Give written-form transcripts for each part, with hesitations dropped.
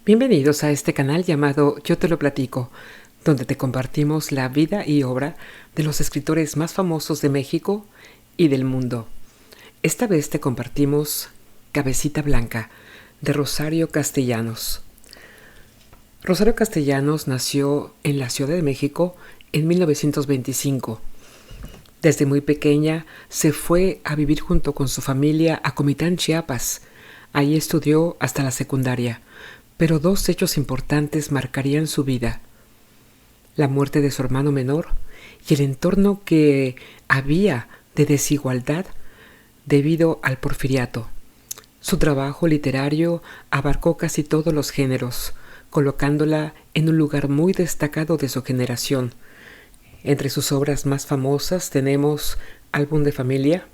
Bienvenidos a este canal llamado Yo te lo platico, donde te compartimos la vida y obra de los escritores más famosos de México y del mundo. Esta vez te compartimos Cabecita Blanca, de Rosario Castellanos. Rosario Castellanos nació en la Ciudad de México en 1925. Desde muy pequeña se fue a vivir junto con su familia a Comitán, Chiapas. Ahí estudió hasta la secundaria, pero dos hechos importantes marcarían su vida: la muerte de su hermano menor y el entorno que había de desigualdad debido al porfiriato. Su trabajo literario abarcó casi todos los géneros, colocándola en un lugar muy destacado de su generación. Entre sus obras más famosas tenemos Álbum de familia,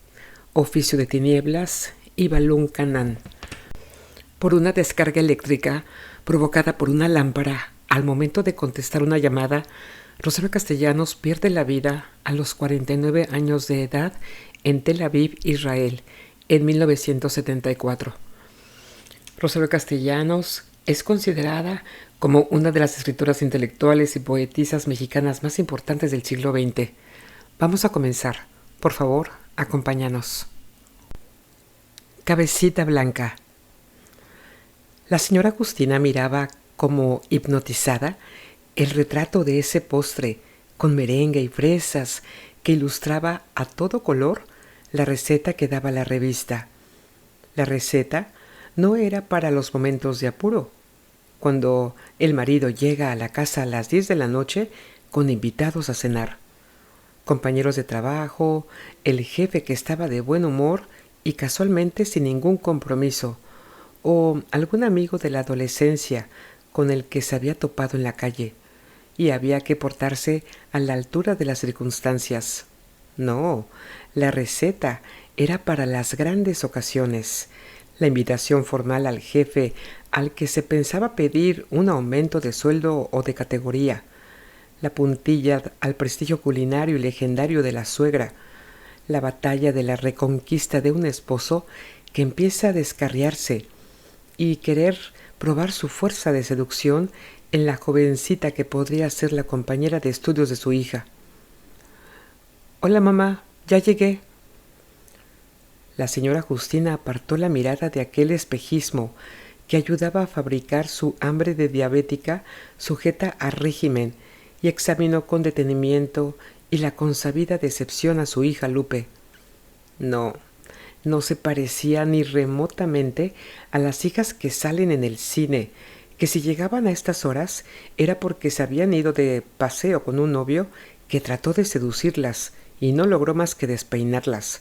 Oficio de tinieblas y Balún Canán. Por una descarga eléctrica provocada por una lámpara al momento de contestar una llamada, Rosario Castellanos pierde la vida a los 49 años de edad en Tel Aviv, Israel, en 1974. Rosario Castellanos es considerada como una de las escritoras intelectuales y poetisas mexicanas más importantes del siglo XX. Vamos a comenzar. Por favor, acompáñanos. Cabecita Blanca. La señora Justina miraba como hipnotizada el retrato de ese postre con merengue y fresas que ilustraba a todo color la receta que daba la revista. La receta no era para los momentos de apuro, cuando el marido llega a la casa a las 10 de la noche con invitados a cenar, compañeros de trabajo, el jefe que estaba de buen humor y casualmente sin ningún compromiso, o algún amigo de la adolescencia con el que se había topado en la calle y había que portarse a la altura de las circunstancias. No, la receta era para las grandes ocasiones: la invitación formal al jefe al que se pensaba pedir un aumento de sueldo o de categoría, la puntilla al prestigio culinario y legendario de la suegra, la batalla de la reconquista de un esposo que empieza a descarriarse y querer probar su fuerza de seducción en la jovencita que podría ser la compañera de estudios de su hija. «Hola, mamá, ya llegué». La señora Justina apartó la mirada de aquel espejismo que ayudaba a fabricar su hambre de diabética sujeta a régimen y examinó con detenimiento y la consabida decepción a su hija Lupe. No se parecía ni remotamente a las hijas que salen en el cine, que si llegaban a estas horas era porque se habían ido de paseo con un novio que trató de seducirlas y no logró más que despeinarlas,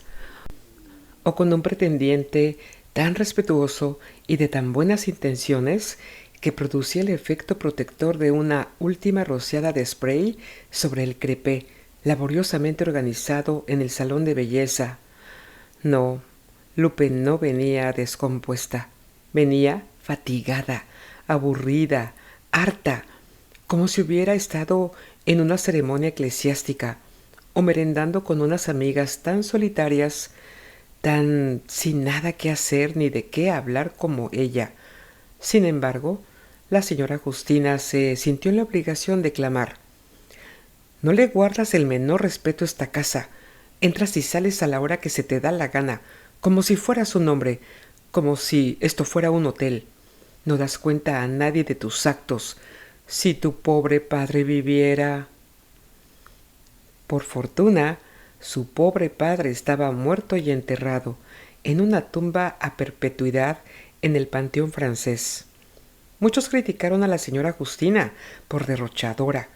o con un pretendiente tan respetuoso y de tan buenas intenciones que producía el efecto protector de una última rociada de spray sobre el crepé laboriosamente organizado en el salón de belleza. No, Lupe no venía descompuesta, venía fatigada, aburrida, harta, como si hubiera estado en una ceremonia eclesiástica o merendando con unas amigas tan solitarias, tan sin nada que hacer ni de qué hablar como ella. Sin embargo, la señora Justina se sintió en la obligación de clamar: «No le guardas el menor respeto a esta casa. Entras y sales a la hora que se te da la gana, como si fueras un hombre, como si esto fuera un hotel. No das cuenta a nadie de tus actos. Si tu pobre padre viviera». Por fortuna, su pobre padre estaba muerto y enterrado en una tumba a perpetuidad en el Panteón Francés. Muchos criticaron a la señora Justina por derrochadora,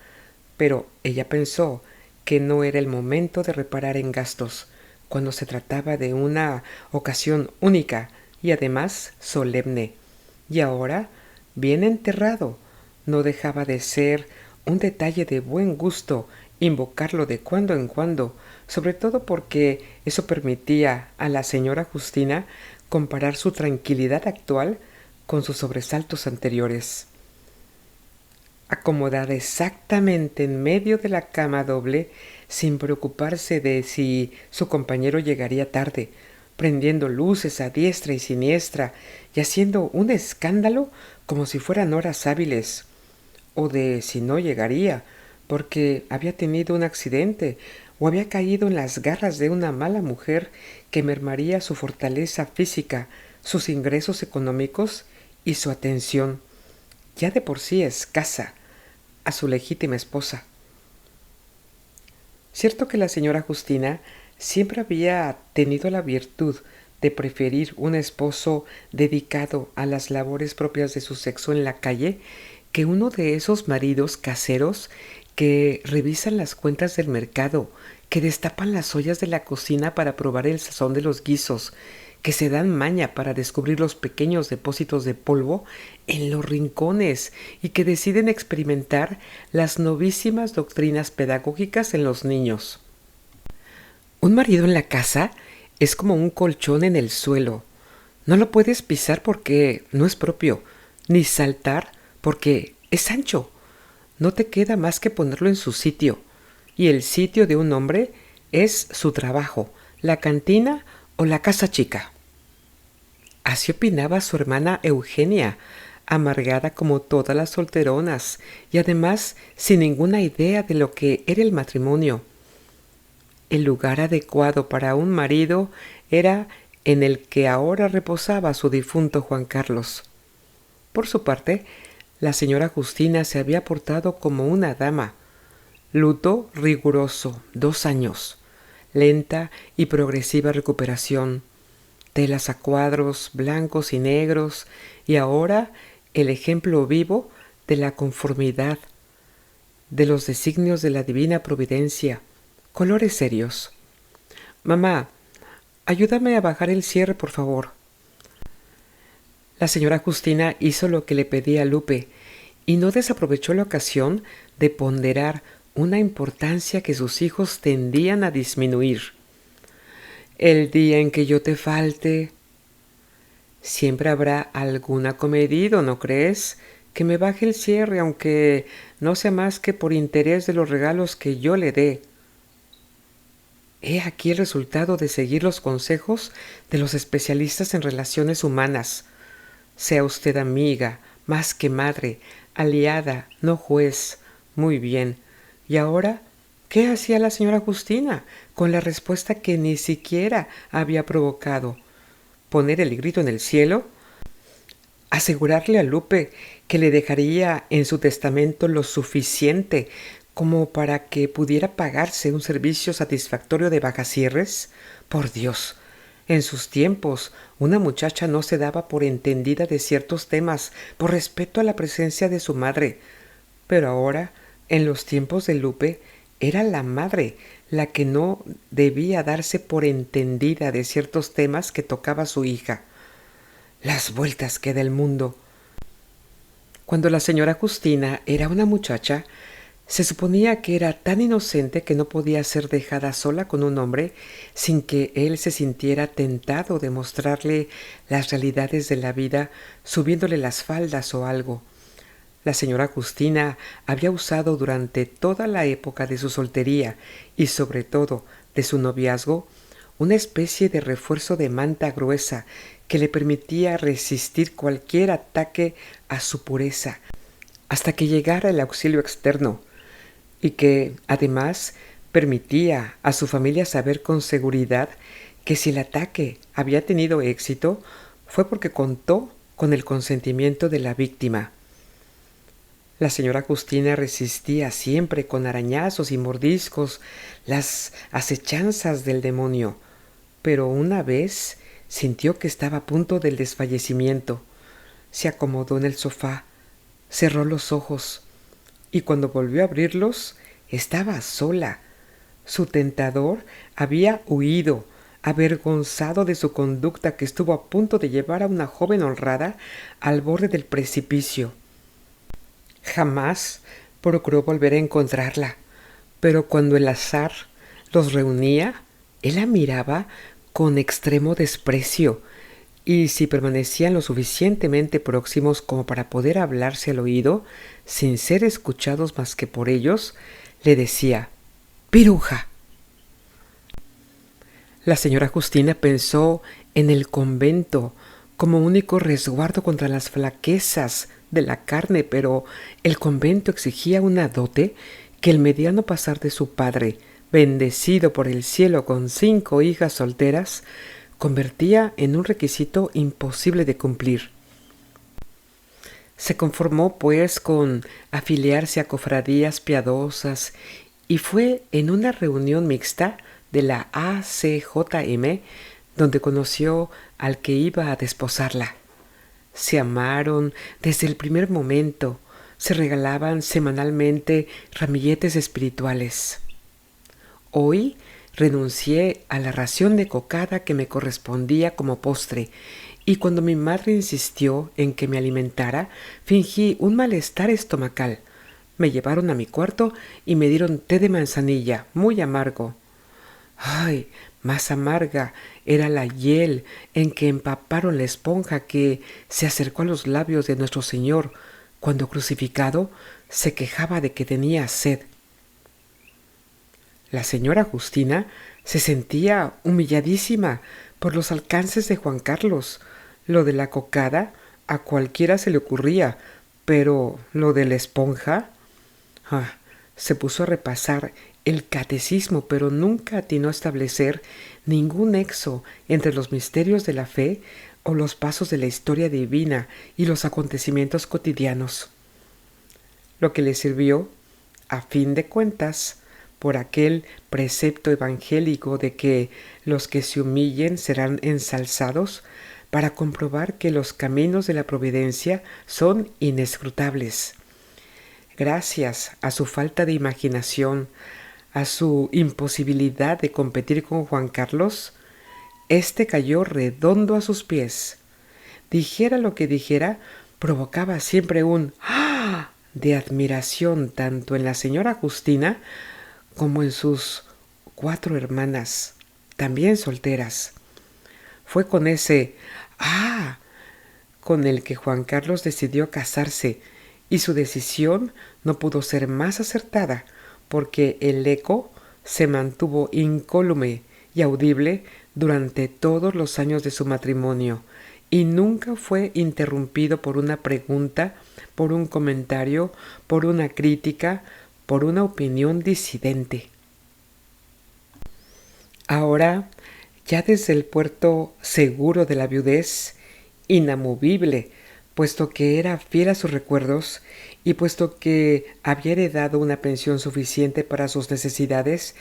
pero ella pensó que no era el momento de reparar en gastos cuando se trataba de una ocasión única y además solemne. Y ahora, bien enterrado, no dejaba de ser un detalle de buen gusto invocarlo de cuando en cuando, sobre todo porque eso permitía a la señora Justina comparar su tranquilidad actual con sus sobresaltos anteriores. Acomodada exactamente en medio de la cama doble, sin preocuparse de si su compañero llegaría tarde, prendiendo luces a diestra y siniestra y haciendo un escándalo como si fueran horas hábiles, o de si no llegaría, porque había tenido un accidente o había caído en las garras de una mala mujer que mermaría su fortaleza física, sus ingresos económicos y su atención, ya de por sí escasa, a su legítima esposa. Cierto que la señora Justina siempre había tenido la virtud de preferir un esposo dedicado a las labores propias de su sexo en la calle que uno de esos maridos caseros que revisan las cuentas del mercado, que destapan las ollas de la cocina para probar el sazón de los guisos, que se dan maña para descubrir los pequeños depósitos de polvo en los rincones y que deciden experimentar las novísimas doctrinas pedagógicas en los niños. Un marido en la casa es como un colchón en el suelo. No lo puedes pisar porque no es propio, ni saltar porque es ancho. No te queda más que ponerlo en su sitio. Y el sitio de un hombre es su trabajo, la cantina o la casa chica. Así opinaba su hermana Eugenia, amargada como todas las solteronas y además sin ninguna idea de lo que era el matrimonio. El lugar adecuado para un marido era en el que ahora reposaba su difunto Juan Carlos. Por su parte, la señora Justina se había portado como una dama. Luto riguroso, 2 años. Lenta y progresiva recuperación. Telas a cuadros, blancos y negros, y ahora el ejemplo vivo de la conformidad, de los designios de la divina providencia, colores serios. Mamá, ayúdame a bajar el cierre, por favor. La señora Justina hizo lo que le pedía Lupe y no desaprovechó la ocasión de ponderar una importancia que sus hijos tendían a disminuir. El día en que yo te falte, siempre habrá algún acomedido, ¿no crees? Que me baje el cierre, aunque no sea más que por interés de los regalos que yo le dé. He aquí el resultado de seguir los consejos de los especialistas en relaciones humanas. Sea usted amiga, más que madre, aliada, no juez. Muy bien. ¿Y ahora qué hacía la señora Justina con la respuesta que ni siquiera había provocado? ¿Poner el grito en el cielo? ¿Asegurarle a Lupe que le dejaría en su testamento lo suficiente como para que pudiera pagarse un servicio satisfactorio de bajacierres? Por Dios, en sus tiempos una muchacha no se daba por entendida de ciertos temas por respeto a la presencia de su madre, pero ahora, en los tiempos de Lupe, era la madre la que no debía darse por entendida de ciertos temas que tocaba su hija. Las vueltas que da el mundo. Cuando la señora Justina era una muchacha, se suponía que era tan inocente que no podía ser dejada sola con un hombre sin que él se sintiera tentado de mostrarle las realidades de la vida subiéndole las faldas o algo. La señora Justina había usado durante toda la época de su soltería y sobre todo de su noviazgo una especie de refuerzo de manta gruesa que le permitía resistir cualquier ataque a su pureza hasta que llegara el auxilio externo, y que, además, permitía a su familia saber con seguridad que si el ataque había tenido éxito fue porque contó con el consentimiento de la víctima. La señora Justina resistía siempre con arañazos y mordiscos las acechanzas del demonio, pero una vez sintió que estaba a punto del desfallecimiento. Se acomodó en el sofá, cerró los ojos, y cuando volvió a abrirlos, estaba sola. Su tentador había huido, avergonzado de su conducta que estuvo a punto de llevar a una joven honrada al borde del precipicio. Jamás procuró volver a encontrarla, pero cuando el azar los reunía, él la miraba con extremo desprecio, y si permanecían lo suficientemente próximos como para poder hablarse al oído, sin ser escuchados más que por ellos, le decía: «¡Piruja!». La señora Justina pensó en el convento como único resguardo contra las flaquezas de la carne, pero el convento exigía una dote que el mediano pasar de su padre, bendecido por el cielo con 5 hijas solteras, convertía en un requisito imposible de cumplir. Se conformó, pues, con afiliarse a cofradías piadosas y fue en una reunión mixta de la ACJM donde conoció al que iba a desposarla. Se amaron desde el primer momento, se regalaban semanalmente ramilletes espirituales. Hoy renuncié a la ración de cocada que me correspondía como postre, y cuando mi madre insistió en que me alimentara, fingí un malestar estomacal. Me llevaron a mi cuarto y me dieron té de manzanilla, muy amargo. ¡Ay! Más amarga era la hiel en que empaparon la esponja que se acercó a los labios de nuestro Señor cuando crucificado se quejaba de que tenía sed. La señora Justina se sentía humilladísima por los alcances de Juan Carlos. Lo de la cocada a cualquiera se le ocurría, pero lo de la esponja... se puso a repasar el catecismo, pero nunca atinó a establecer ningún nexo entre los misterios de la fe o los pasos de la historia divina y los acontecimientos cotidianos. Lo que le sirvió, a fin de cuentas, por aquel precepto evangélico de que los que se humillen serán ensalzados, para comprobar que los caminos de la providencia son inescrutables. Gracias a su falta de imaginación, a su imposibilidad de competir con Juan Carlos, éste cayó redondo a sus pies. Dijera lo que dijera, provocaba siempre un ¡ah! De admiración tanto en la señora Justina como en sus 4 hermanas, también solteras. Fue con ese ¡ah! Con el que Juan Carlos decidió casarse, y su decisión no pudo ser más acertada, porque el eco se mantuvo incólume y audible durante todos los años de su matrimonio, y nunca fue interrumpido por una pregunta, por un comentario, por una crítica, por una opinión disidente. Ahora, ya desde el puerto seguro de la viudez, inamovible, puesto que era fiel a sus recuerdos y puesto que había heredado una pensión suficiente para sus necesidades,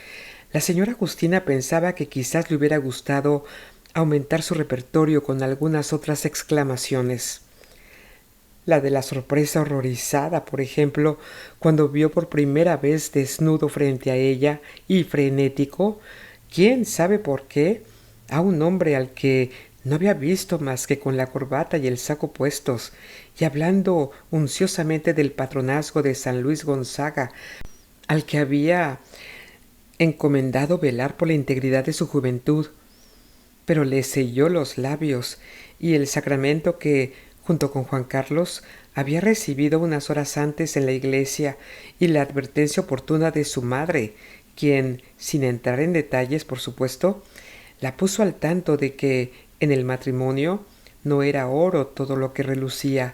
la señora Justina pensaba que quizás le hubiera gustado aumentar su repertorio con algunas otras exclamaciones. La de la sorpresa horrorizada, por ejemplo, cuando vio por primera vez desnudo frente a ella y frenético, quién sabe por qué, a un hombre al que no había visto más que con la corbata y el saco puestos, y hablando unciosamente del patronazgo de San Luis Gonzaga, al que había encomendado velar por la integridad de su juventud, pero le selló los labios, y el sacramento que, junto con Juan Carlos, había recibido unas horas antes en la iglesia, y la advertencia oportuna de su madre, quien, sin entrar en detalles, por supuesto, la puso al tanto de que en el matrimonio no era oro todo lo que relucía,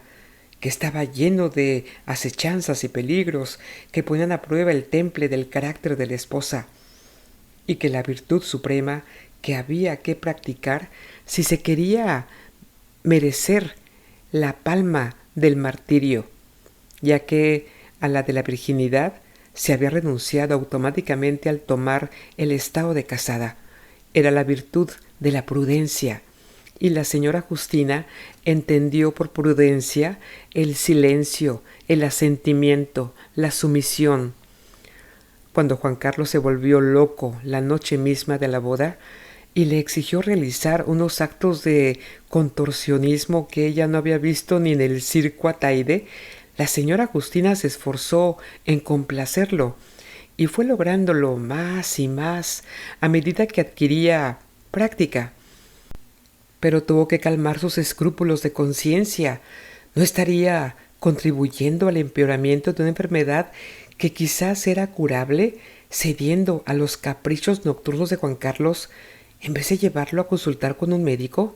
que estaba lleno de asechanzas y peligros que ponían a prueba el temple del carácter de la esposa, y que la virtud suprema que había que practicar si se quería merecer la palma del martirio, ya que a la de la virginidad se había renunciado automáticamente al tomar el estado de casada. Era la virtud de la prudencia, y la señora Justina entendió por prudencia el silencio, el asentimiento, la sumisión. Cuando Juan Carlos se volvió loco la noche misma de la boda y le exigió realizar unos actos de contorsionismo que ella no había visto ni en el circo Ataide, la señora Justina se esforzó en complacerlo y fue lográndolo más y más a medida que adquiría práctica. Pero tuvo que calmar sus escrúpulos de conciencia. ¿No estaría contribuyendo al empeoramiento de una enfermedad que quizás era curable, cediendo a los caprichos nocturnos de Juan Carlos en vez de llevarlo a consultar con un médico?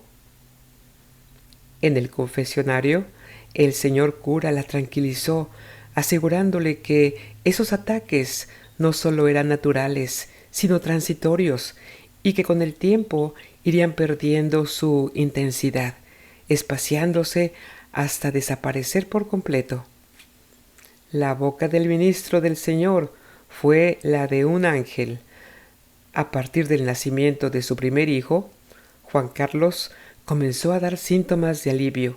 En el confesionario, el señor cura la tranquilizó, asegurándole que esos ataques no solo eran naturales, sino transitorios, y que con el tiempo irían perdiendo su intensidad, espaciándose hasta desaparecer por completo. La boca del ministro del Señor fue la de un ángel. A partir del nacimiento de su primer hijo, Juan Carlos comenzó a dar síntomas de alivio.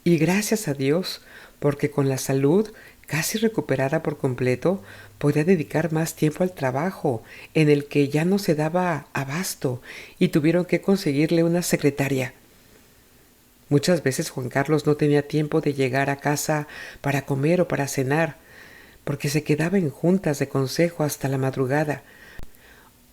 Y gracias a Dios, porque con la salud casi recuperada por completo, podía dedicar más tiempo al trabajo, en el que ya no se daba abasto, y tuvieron que conseguirle una secretaria. Muchas veces Juan Carlos no tenía tiempo de llegar a casa para comer o para cenar, porque se quedaba en juntas de consejo hasta la madrugada,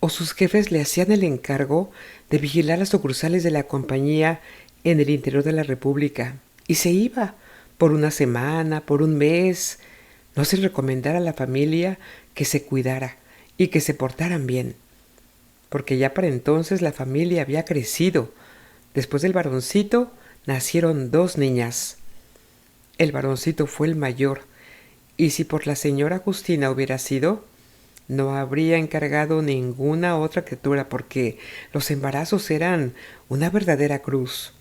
o sus jefes le hacían el encargo de vigilar las sucursales de la compañía en el interior de la República, y se iba por una semana, por un mes. No se recomendara a la familia que se cuidara y que se portaran bien, porque ya para entonces la familia había crecido. Después del varoncito nacieron 2 niñas. El varoncito fue el mayor, y si por la señora Justina hubiera sido, no habría encargado ninguna otra criatura, porque los embarazos eran una verdadera cruz,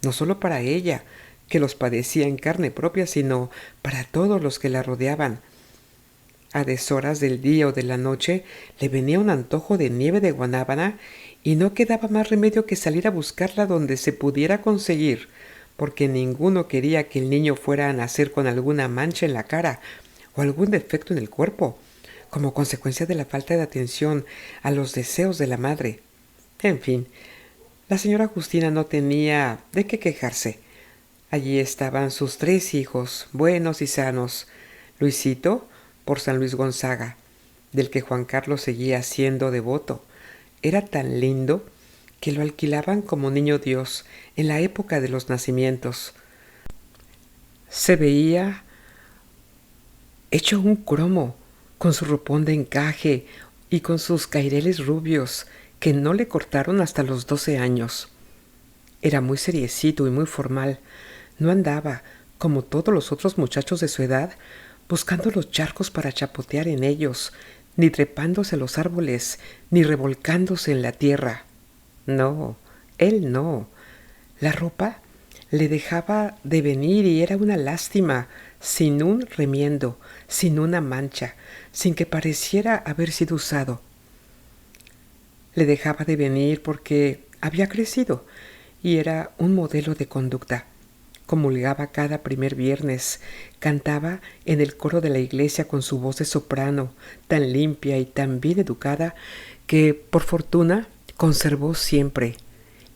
no solo para ella, que los padecía en carne propia, sino para todos los que la rodeaban. A deshoras del día o de la noche le venía un antojo de nieve de guanábana, y no quedaba más remedio que salir a buscarla donde se pudiera conseguir, porque ninguno quería que el niño fuera a nacer con alguna mancha en la cara o algún defecto en el cuerpo, como consecuencia de la falta de atención a los deseos de la madre. En fin, la señora Justina no tenía de qué quejarse. Allí estaban sus 3 hijos, buenos y sanos. Luisito, por San Luis Gonzaga, del que Juan Carlos seguía siendo devoto. Era tan lindo que lo alquilaban como niño Dios en la época de los nacimientos. Se veía hecho un cromo, con su ropón de encaje y con sus caireles rubios, que no le cortaron hasta los 12 años. Era muy seriecito y muy formal. No andaba, como todos los otros muchachos de su edad, buscando los charcos para chapotear en ellos, ni trepándose a los árboles, ni revolcándose en la tierra. No, él no. La ropa le dejaba de venir y era una lástima, sin un remiendo, sin una mancha, sin que pareciera haber sido usado. Le dejaba de venir porque había crecido y era un modelo de conducta. Comulgaba cada primer viernes, cantaba en el coro de la iglesia con su voz de soprano, tan limpia y tan bien educada, que, por fortuna, conservó siempre.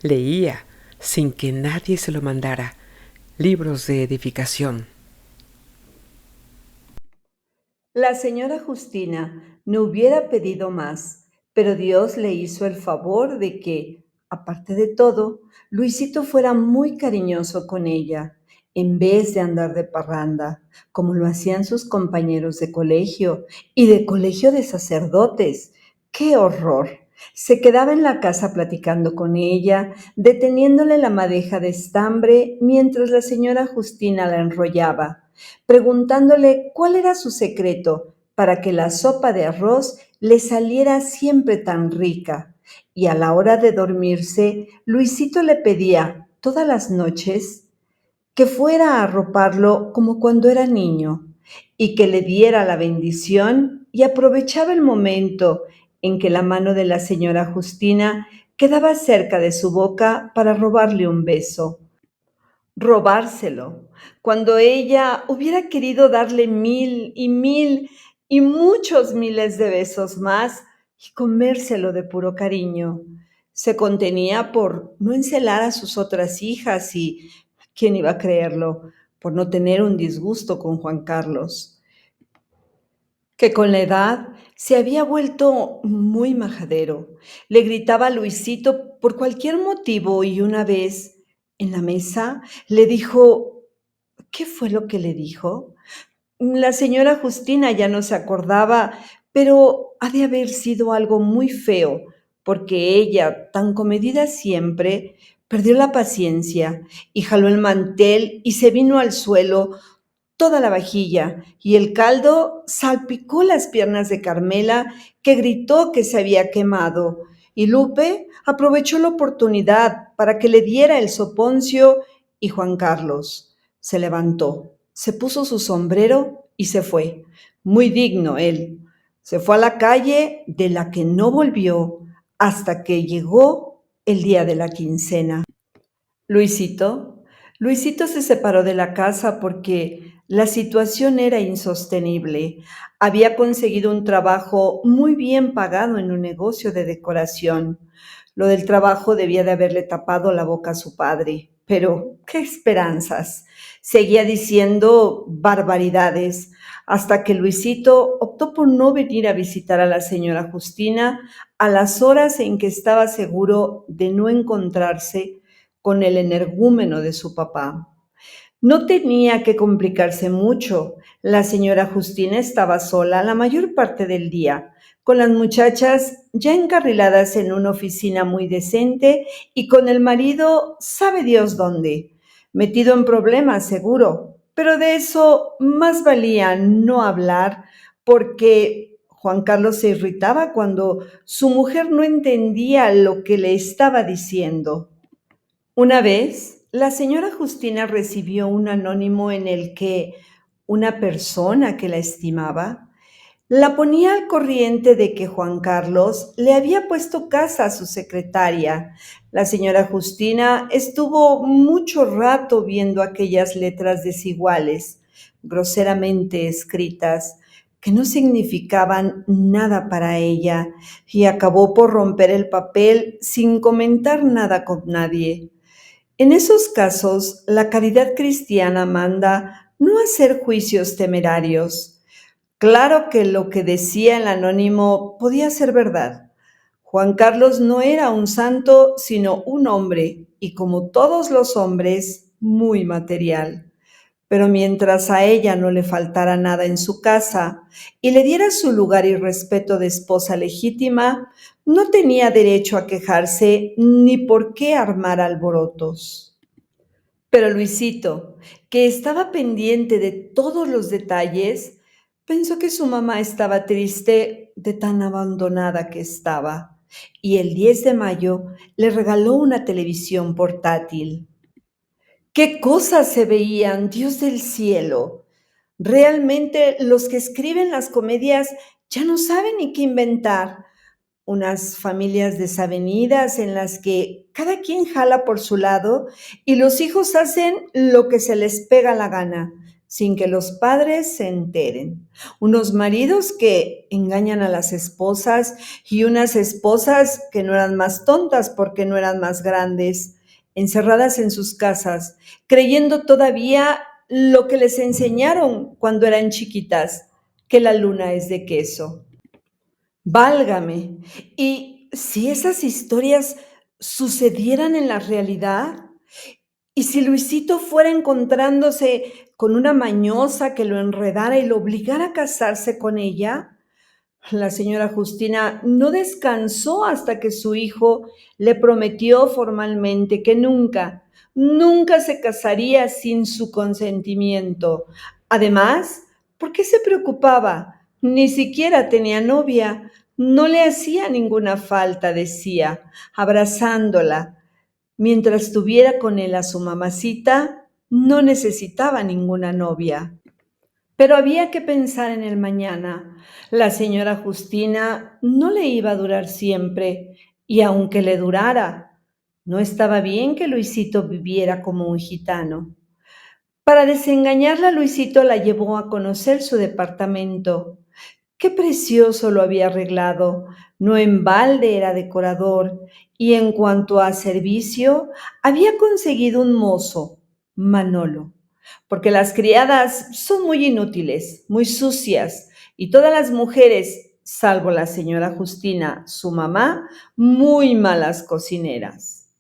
Leía, sin que nadie se lo mandara, libros de edificación. La señora Justina no hubiera pedido más, pero Dios le hizo el favor de que, aparte de todo, Luisito fuera muy cariñoso con ella, en vez de andar de parranda, como lo hacían sus compañeros de colegio y de colegio de sacerdotes. ¡Qué horror! Se quedaba en la casa platicando con ella, deteniéndole la madeja de estambre mientras la señora Justina la enrollaba, preguntándole cuál era su secreto para que la sopa de arroz le saliera siempre tan rica. Y a la hora de dormirse, Luisito le pedía todas las noches que fuera a arroparlo como cuando era niño y que le diera la bendición, y aprovechaba el momento en que la mano de la señora Justina quedaba cerca de su boca para robarle un beso, robárselo, cuando ella hubiera querido darle mil y muchos miles de besos más y comérselo de puro cariño. Se contenía por no encelar a sus otras hijas y, ¿quién iba a creerlo?, por no tener un disgusto con Juan Carlos, que con la edad se había vuelto muy majadero. Le gritaba a Luisito por cualquier motivo, y una vez en la mesa le dijo, ¿qué fue lo que le dijo? La señora Justina ya no se acordaba, pero ha de haber sido algo muy feo, porque ella, tan comedida siempre, perdió la paciencia y jaló el mantel y se vino al suelo toda la vajilla, y el caldo salpicó las piernas de Carmela, que gritó que se había quemado, y Lupe aprovechó la oportunidad para que le diera el soponcio, y Juan Carlos se levantó, se puso su sombrero y se fue. Muy digno él. Se fue a la calle de la que no volvió hasta que llegó el día de la quincena. Luisito, Luisito se separó de la casa porque la situación era insostenible. Había conseguido un trabajo muy bien pagado en un negocio de decoración. Lo del trabajo debía de haberle tapado la boca a su padre, pero qué esperanzas. Seguía diciendo barbaridades hasta que Luisito optó por no venir a visitar a la señora Justina a las horas en que estaba seguro de no encontrarse con el energúmeno de su papá. No tenía que complicarse mucho. La señora Justina estaba sola la mayor parte del día, con las muchachas ya encarriladas en una oficina muy decente y con el marido sabe Dios dónde, metido en problemas seguro. Pero de eso más valía no hablar porque Juan Carlos se irritaba cuando su mujer no entendía lo que le estaba diciendo. Una vez, la señora Justina recibió un anónimo en el que una persona que la estimaba la ponía al corriente de que Juan Carlos le había puesto casa a su secretaria. La señora Justina estuvo mucho rato viendo aquellas letras desiguales, groseramente escritas, que no significaban nada para ella, y acabó por romper el papel sin comentar nada con nadie. En esos casos, la caridad cristiana manda no hacer juicios temerarios. Claro que lo que decía el anónimo podía ser verdad. Juan Carlos no era un santo, sino un hombre, y como todos los hombres, muy material. Pero mientras a ella no le faltara nada en su casa y le diera su lugar y respeto de esposa legítima, no tenía derecho a quejarse ni por qué armar alborotos. Pero Luisito, que estaba pendiente de todos los detalles, pensó que su mamá estaba triste de tan abandonada que estaba, y el 10 de mayo le regaló una televisión portátil. ¿Qué cosas se veían, Dios del cielo? Realmente los que escriben las comedias ya no saben ni qué inventar. Unas familias desavenidas en las que cada quien jala por su lado y los hijos hacen lo que se les pega la gana, sin que los padres se enteren. Unos maridos que engañan a las esposas y unas esposas que no eran más tontas porque no eran más grandes, encerradas en sus casas, creyendo todavía lo que les enseñaron cuando eran chiquitas, que la luna es de queso. Válgame. ¿Y si esas historias sucedieran en la realidad? ¿Y si Luisito fuera encontrándose con una mañosa que lo enredara y lo obligara a casarse con ella? La señora Justina no descansó hasta que su hijo le prometió formalmente que nunca, nunca se casaría sin su consentimiento. Además, ¿por qué se preocupaba? Ni siquiera tenía novia. No le hacía ninguna falta, decía, abrazándola. Mientras tuviera con él a su mamacita, no necesitaba ninguna novia. Pero había que pensar en el mañana. La señora Justina no le iba a durar siempre, y aunque le durara, no estaba bien que Luisito viviera como un gitano. Para desengañarla, Luisito la llevó a conocer su departamento. Qué precioso lo había arreglado. No en balde era decorador, y en cuanto a servicio, había conseguido un mozo, Manolo, porque las criadas son muy inútiles, muy sucias, y todas las mujeres, salvo la señora Justina, su mamá, muy malas cocineras.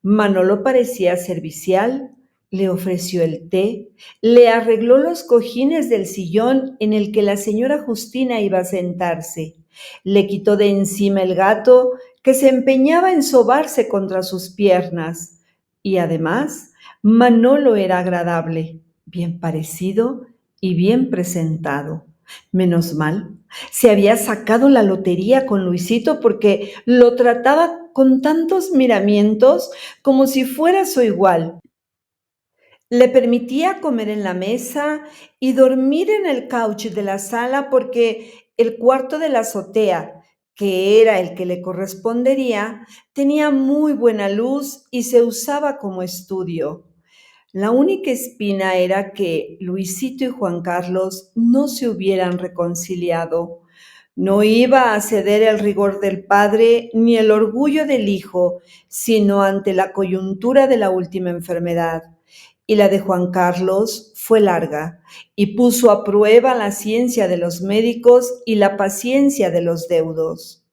Manolo parecía servicial, le ofreció el té, le arregló los cojines del sillón en el que la señora Justina iba a sentarse, le quitó de encima el gato que se empeñaba en sobarse contra sus piernas. Y además, Manolo era agradable, bien parecido y bien presentado. Menos mal, se había sacado la lotería con Luisito porque lo trataba con tantos miramientos como si fuera su igual. Le permitía comer en la mesa y dormir en el couch de la sala porque el cuarto de la azotea, que era el que le correspondería, tenía muy buena luz y se usaba como estudio. La única espina era que Luisito y Juan Carlos no se hubieran reconciliado. No iba a ceder el rigor del padre ni el orgullo del hijo, sino ante la coyuntura de la última enfermedad. Y la de Juan Carlos fue larga y puso a prueba la ciencia de los médicos y la paciencia de los deudos.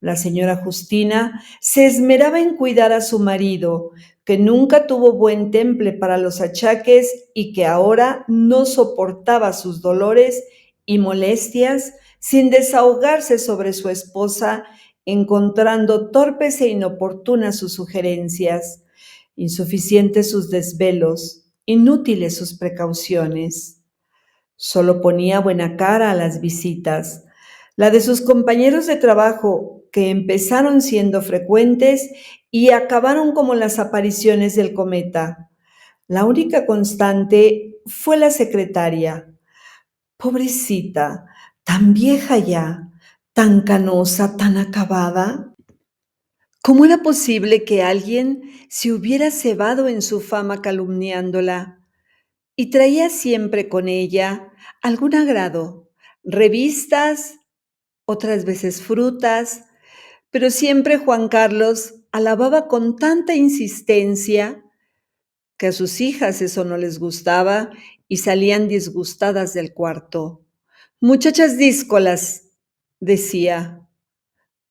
La señora Justina se esmeraba en cuidar a su marido, que nunca tuvo buen temple para los achaques y que ahora no soportaba sus dolores y molestias sin desahogarse sobre su esposa, encontrando torpes e inoportunas sus sugerencias, insuficientes sus desvelos, inútiles sus precauciones. Solo ponía buena cara a las visitas. La de sus compañeros de trabajo, que empezaron siendo frecuentes y acabaron como las apariciones del cometa. La única constante fue la secretaria. Pobrecita, tan vieja ya, tan canosa, tan acabada. ¿Cómo era posible que alguien se hubiera cebado en su fama calumniándola? Y traía siempre con ella algún agrado, revistas, otras veces frutas, pero siempre Juan Carlos alababa con tanta insistencia que a sus hijas eso no les gustaba y salían disgustadas del cuarto. Muchachas díscolas, decía.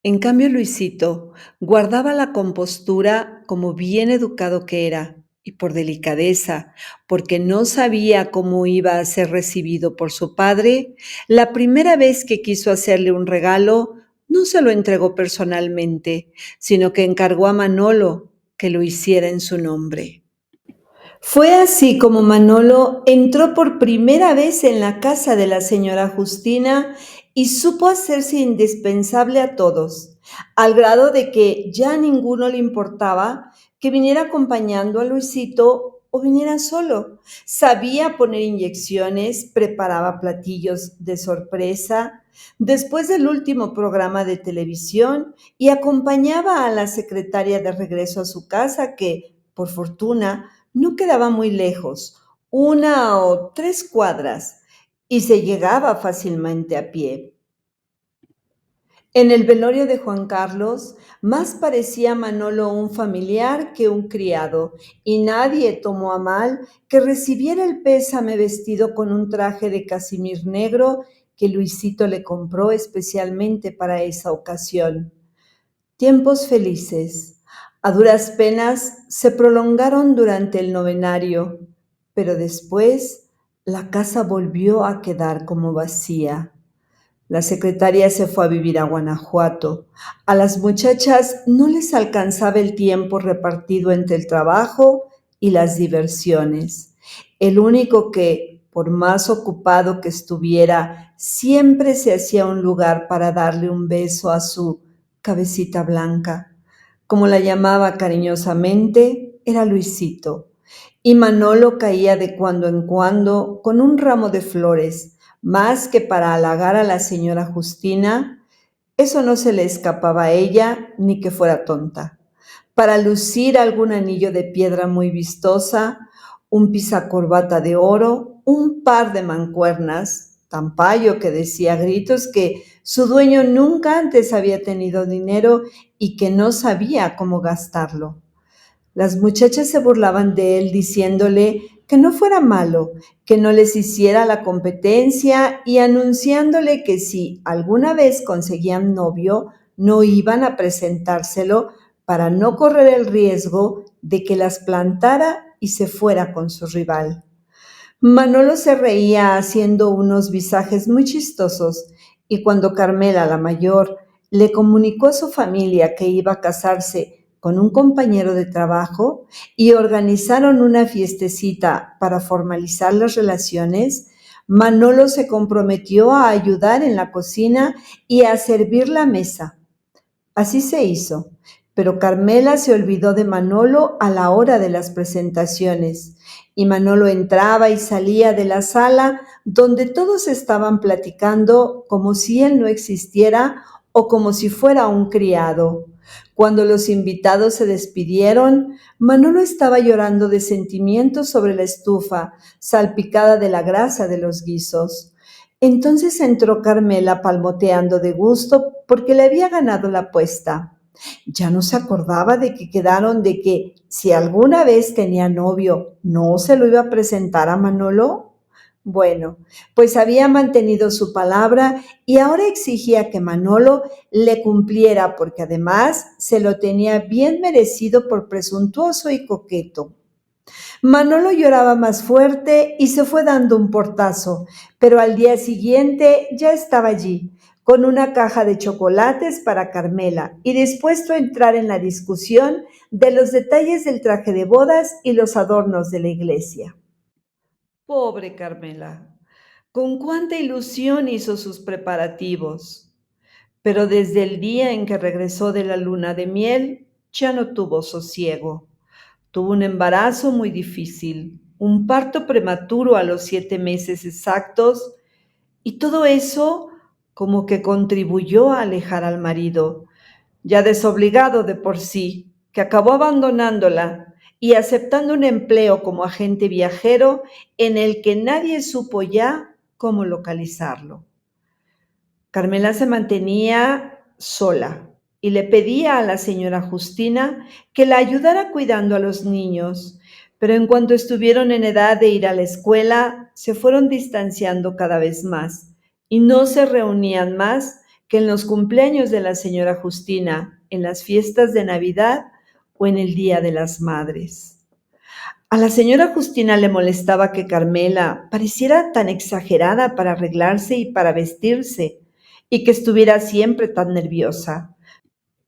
En cambio, Luisito guardaba la compostura como bien educado que era, y por delicadeza, porque no sabía cómo iba a ser recibido por su padre, la primera vez que quiso hacerle un regalo, no se lo entregó personalmente, sino que encargó a Manolo que lo hiciera en su nombre. Fue así como Manolo entró por primera vez en la casa de la señora Justina y supo hacerse indispensable a todos, al grado de que ya a ninguno le importaba que viniera acompañando a Luisito o viniera solo. Sabía poner inyecciones, preparaba platillos de sorpresa después del último programa de televisión y acompañaba a la secretaria de regreso a su casa que, por fortuna, no quedaba muy lejos, 1 o 3 cuadras, y se llegaba fácilmente a pie. En el velorio de Juan Carlos, más parecía Manolo un familiar que un criado, y nadie tomó a mal que recibiera el pésame vestido con un traje de casimir negro que Luisito le compró especialmente para esa ocasión. Tiempos felices. A duras penas se prolongaron durante el novenario, pero después la casa volvió a quedar como vacía. La secretaria se fue a vivir a Guanajuato. A las muchachas no les alcanzaba el tiempo repartido entre el trabajo y las diversiones. El único que, por más ocupado que estuviera, siempre se hacía un lugar para darle un beso a su cabecita blanca, como la llamaba cariñosamente, era Luisito. Y Manolo caía de cuando en cuando con un ramo de flores, más que para halagar a la señora Justina, eso no se le escapaba a ella ni que fuera tonta. Para lucir algún anillo de piedra muy vistosa, un pisacorbata de oro, un par de mancuernas, tan payo que decía a gritos que su dueño nunca antes había tenido dinero y que no sabía cómo gastarlo. Las muchachas se burlaban de él diciéndole que no fuera malo, que no les hiciera la competencia y anunciándole que si alguna vez conseguían novio, no iban a presentárselo para no correr el riesgo de que las plantara y se fuera con su rival. Manolo se reía haciendo unos visajes muy chistosos y cuando Carmela, la mayor, le comunicó a su familia que iba a casarse con un compañero de trabajo y organizaron una fiestecita para formalizar las relaciones, Manolo se comprometió a ayudar en la cocina y a servir la mesa. Así se hizo, pero Carmela se olvidó de Manolo a la hora de las presentaciones, y Manolo entraba y salía de la sala donde todos estaban platicando como si él no existiera o como si fuera un criado. Cuando los invitados se despidieron, Manolo estaba llorando de sentimiento sobre la estufa, salpicada de la grasa de los guisos. Entonces entró Carmela palmoteando de gusto porque le había ganado la apuesta. Ya no se acordaba de que quedaron de que si alguna vez tenía novio, ¿no se lo iba a presentar a Manolo? Bueno, pues había mantenido su palabra y ahora exigía que Manolo le cumpliera porque además se lo tenía bien merecido por presuntuoso y coqueto. Manolo lloraba más fuerte y se fue dando un portazo, pero al día siguiente ya estaba allí, con una caja de chocolates para Carmela y dispuesto a entrar en la discusión de los detalles del traje de bodas y los adornos de la iglesia. Pobre Carmela, con cuánta ilusión hizo sus preparativos, pero desde el día en que regresó de la luna de miel ya no tuvo sosiego. Tuvo un embarazo muy difícil, un parto prematuro a los 7 meses exactos, y todo eso como que contribuyó a alejar al marido, ya desobligado de por sí, que acabó abandonándola y aceptando un empleo como agente viajero en el que nadie supo ya cómo localizarlo. Carmela se mantenía sola y le pedía a la señora Justina que la ayudara cuidando a los niños, pero en cuanto estuvieron en edad de ir a la escuela, se fueron distanciando cada vez más y no se reunían más que en los cumpleaños de la señora Justina, en las fiestas de Navidad o en el Día de las Madres. A la señora Justina le molestaba que Carmela pareciera tan exagerada para arreglarse y para vestirse, y que estuviera siempre tan nerviosa.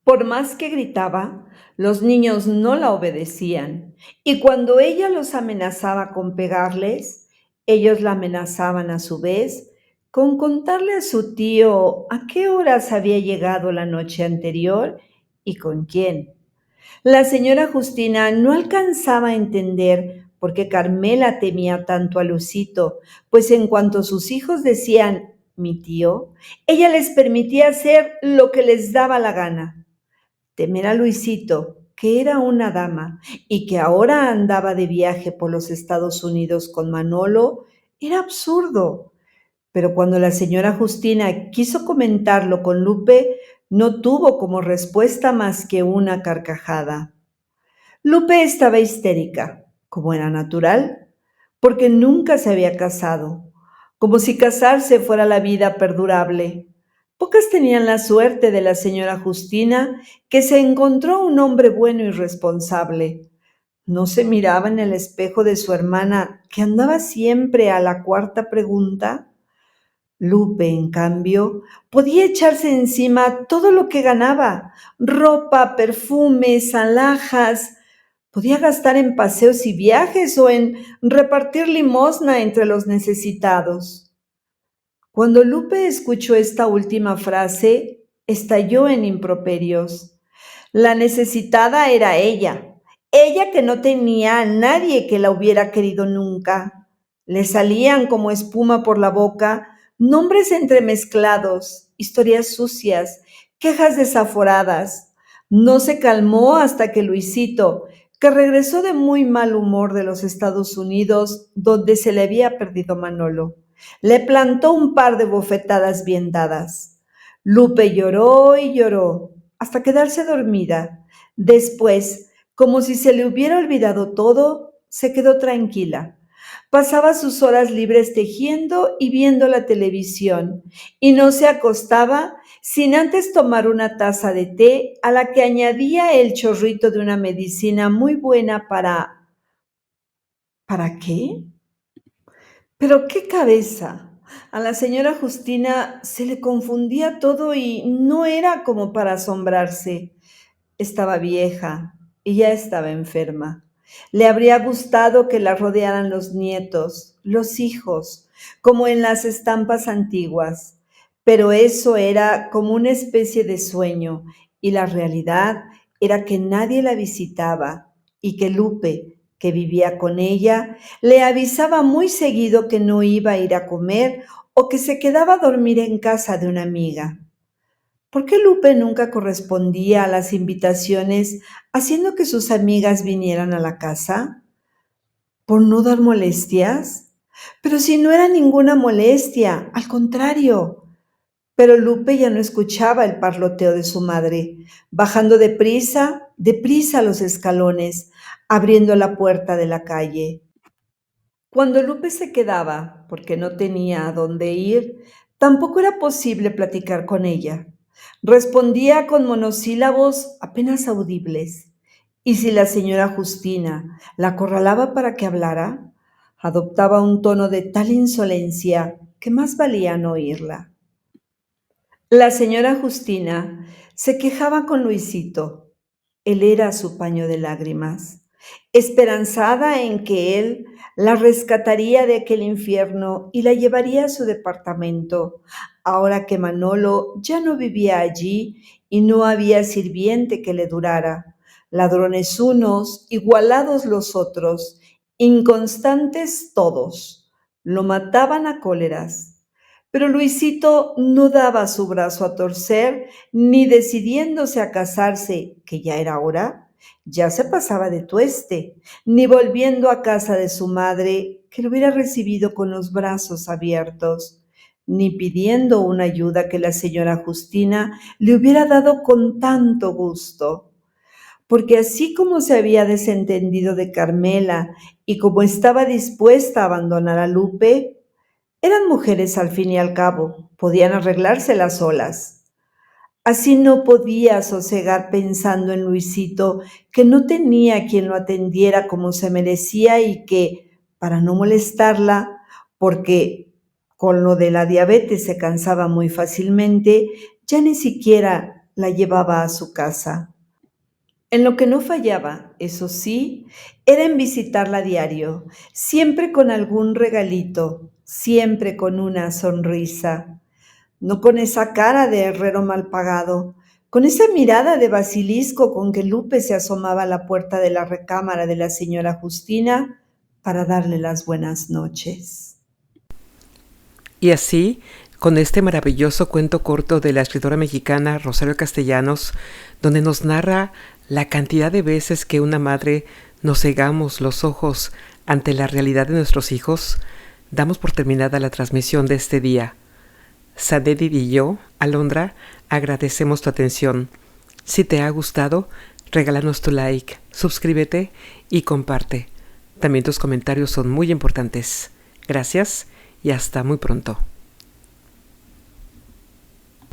Por más que gritaba, los niños no la obedecían, y cuando ella los amenazaba con pegarles, ellos la amenazaban a su vez con contarle a su tío a qué horas había llegado la noche anterior y con quién. La señora Justina no alcanzaba a entender por qué Carmela temía tanto a Lucito, pues en cuanto sus hijos decían mi tío, ella les permitía hacer lo que les daba la gana. Temer a Luisito, que era una dama y que ahora andaba de viaje por los Estados Unidos con Manolo, era absurdo. Pero cuando la señora Justina quiso comentarlo con Lupe, no tuvo como respuesta más que una carcajada. Lupe estaba histérica, como era natural, porque nunca se había casado, como si casarse fuera la vida perdurable. Pocas tenían la suerte de la señora Justina, que se encontró un hombre bueno y responsable. No se miraba en el espejo de su hermana, que andaba siempre a la cuarta pregunta. Lupe, en cambio, podía echarse encima todo lo que ganaba: ropa, perfumes, alhajas. Podía gastar en paseos y viajes o en repartir limosna entre los necesitados. Cuando Lupe escuchó esta última frase, estalló en improperios. La necesitada era ella que no tenía a nadie que la hubiera querido nunca. Le salían como espuma por la boca nombres entremezclados, historias sucias, quejas desaforadas. No se calmó hasta que Luisito, que regresó de muy mal humor de los Estados Unidos, donde se le había perdido Manolo, le plantó un par de bofetadas bien dadas. Lupe lloró y lloró hasta quedarse dormida. Después, como si se le hubiera olvidado todo, se quedó tranquila. Pasaba sus horas libres tejiendo y viendo la televisión, y no se acostaba sin antes tomar una taza de té a la que añadía el chorrito de una medicina muy buena ¿para qué? Pero qué cabeza. A la señora Justina se le confundía todo y no era como para asombrarse. Estaba vieja y ya estaba enferma. Le habría gustado que la rodearan los nietos, los hijos, como en las estampas antiguas, pero eso era como una especie de sueño y la realidad era que nadie la visitaba y que Lupe, que vivía con ella, le avisaba muy seguido que no iba a ir a comer o que se quedaba a dormir en casa de una amiga. ¿Por qué Lupe nunca correspondía a las invitaciones, haciendo que sus amigas vinieran a la casa? ¿Por no dar molestias? Pero si no era ninguna molestia, al contrario. Pero Lupe ya no escuchaba el parloteo de su madre, bajando deprisa los escalones, abriendo la puerta de la calle. Cuando Lupe se quedaba, porque no tenía a dónde ir, tampoco era posible platicar con ella. Respondía con monosílabos apenas audibles. Y si la señora Justina la acorralaba para que hablara, adoptaba un tono de tal insolencia que más valía no oírla. La señora Justina se quejaba con Luisito. Él era su paño de lágrimas, esperanzada en que él la rescataría de aquel infierno y la llevaría a su departamento, ahora que Manolo ya no vivía allí y no había sirviente que le durara. Ladrones unos, igualados los otros, inconstantes todos, lo mataban a cóleras. Pero Luisito no daba su brazo a torcer, ni decidiéndose a casarse, que ya era hora, ya se pasaba de tueste, ni volviendo a casa de su madre, que lo hubiera recibido con los brazos abiertos, ni pidiendo una ayuda que la señora Justina le hubiera dado con tanto gusto. Porque así como se había desentendido de Carmela y como estaba dispuesta a abandonar a Lupe, eran mujeres al fin y al cabo, podían arreglárselas solas. Así no podía sosegar pensando en Luisito, que no tenía quien lo atendiera como se merecía y que, para no molestarla, porque con lo de la diabetes se cansaba muy fácilmente, ya ni siquiera la llevaba a su casa. En lo que no fallaba, eso sí, era en visitarla a diario, siempre con algún regalito, siempre con una sonrisa, no con esa cara de herrero mal pagado, con esa mirada de basilisco con que Lupe se asomaba a la puerta de la recámara de la señora Justina para darle las buenas noches. Y así, con este maravilloso cuento corto de la escritora mexicana Rosario Castellanos, donde nos narra la cantidad de veces que una madre nos cegamos los ojos ante la realidad de nuestros hijos, damos por terminada la transmisión de este día. Sadedi y yo, Alondra, agradecemos tu atención. Si te ha gustado, regálanos tu like, suscríbete y comparte. También tus comentarios son muy importantes. Gracias y hasta muy pronto.